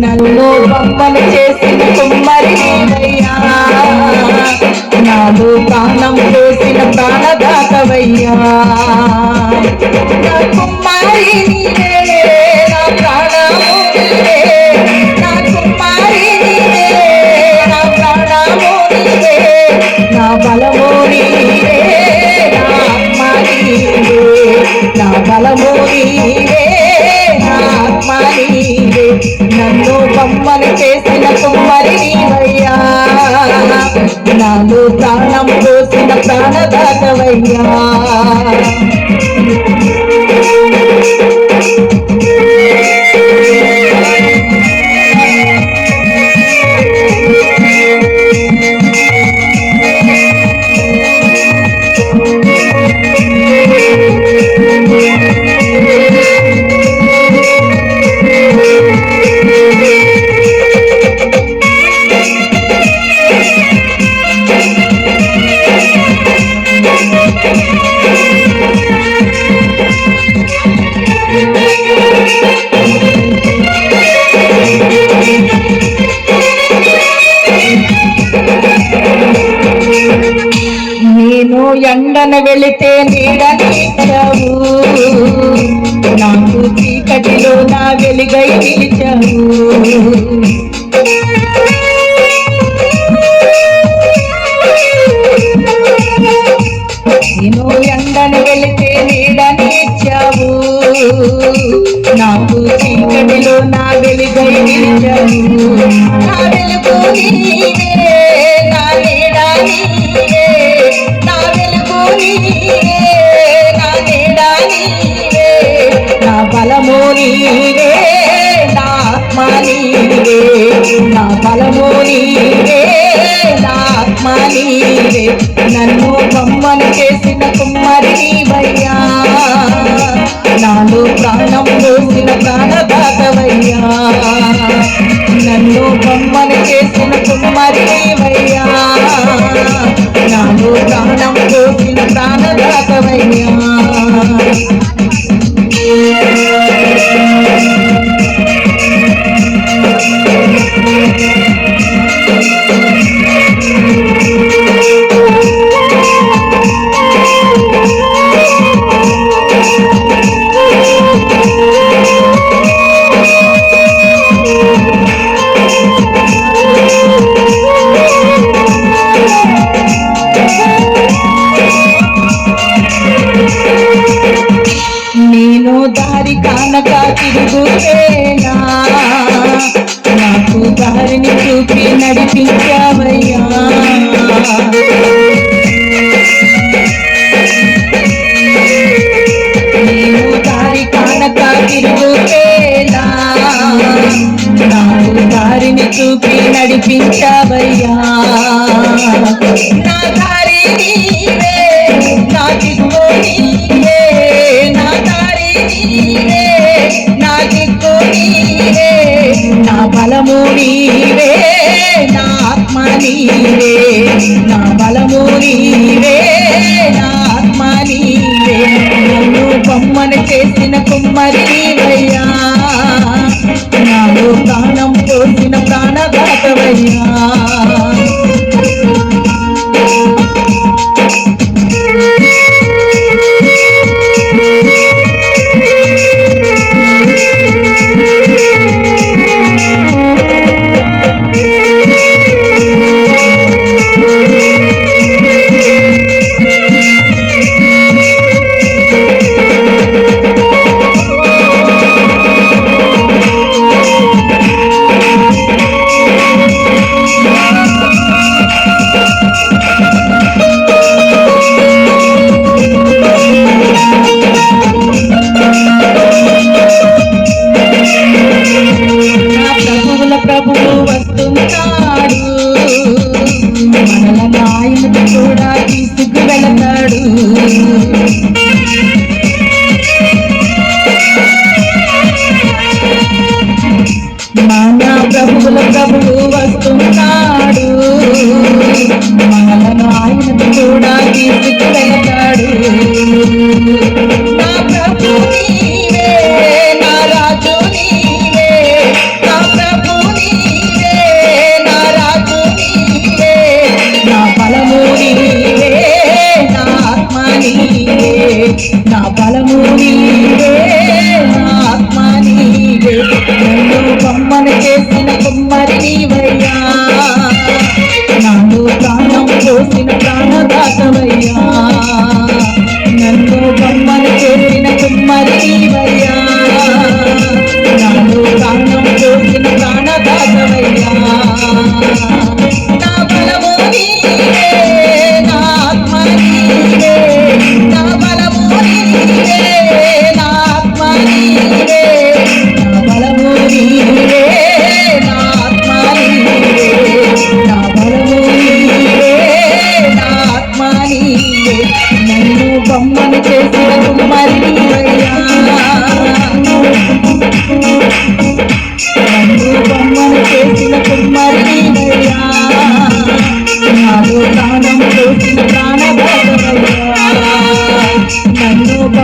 నన్ను బొమ్మను చేసిన కుమ్మరి నీవయ్యా, నాలో ప్రాణం పోసిన ప్రాణదాతవయ్యా. నా కుమారి నీవే, నా ప్రాణము నీవే, నా కుమారి నీవే, నా ప్రాణము నీవే, నా బలము నీవే, నా ఆత్మ నీవే, నా బలము నీవే, నా ఆత్మ నీవే. నన్ను బొమ్మను చేసిన కుమ్మరి నీవయ్యా, నాలో ప్రాణం పోసిన ప్రాణదాతవయ్యా. నేను ఎండన వెళితే నీడనిచ్చావు, నాకు చీకటిలో నా వెలుగై నిలిచావు. నేను ఎండన వెళితే నీడనిచ్చావు, నాకు చీకటిలో నా వెలుగై నిలిచావు. నా వెలుగు నీవే, నా నీడ నీవే, నా వెలుగు నీవే, నా నీడ నీవే, నా బలము నీవే, నా ఆత్మ నీవే, నా బలము నీవే, నా ఆత్మ నీవే. నన్ను బొమ్మను చేసిన కుమ్మరి నీవయ్యా, నాలో ప్రాణం పోసిన ప్రాణదాతవయ్యా. నన్ను బొమ్మను చేసిన కుమ్మరి నీవయ్యా, నాలో ప్రాణం పోసిన ప్రాణదాతవయ్యా. నేను దారి కానక తిరుగుతేనా, నాకు దారిని చూపి నడిపించావయ్యా. నేను దారి కానక తిరుగుతేనా, నాకు దారిని చూపి నడిపించావయ్యా. నా దారి నీవే, నా దిక్కు నీవే, నా దారి నీవే, నా దిక్కు నీవే, నా బలము నీవే, నా ఆత్మ నీవే, నా బలము నీవే, నా ఆత్మ నీవే. నన్ను బొమ్మను చేసిన కుమ్మరి నీవయ్యా, నాలో ప్రాణం పోసిన ప్రాణదాతవయ్యా.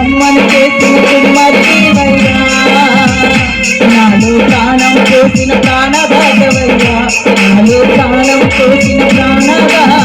అమ్మను చేసిన కుమ్మరివయ్యా, నాలో ప్రాణం పోసిన ప్రాణదాతవయ్యా, నాలో ప్రాణం పోసిన ప్రాణదాత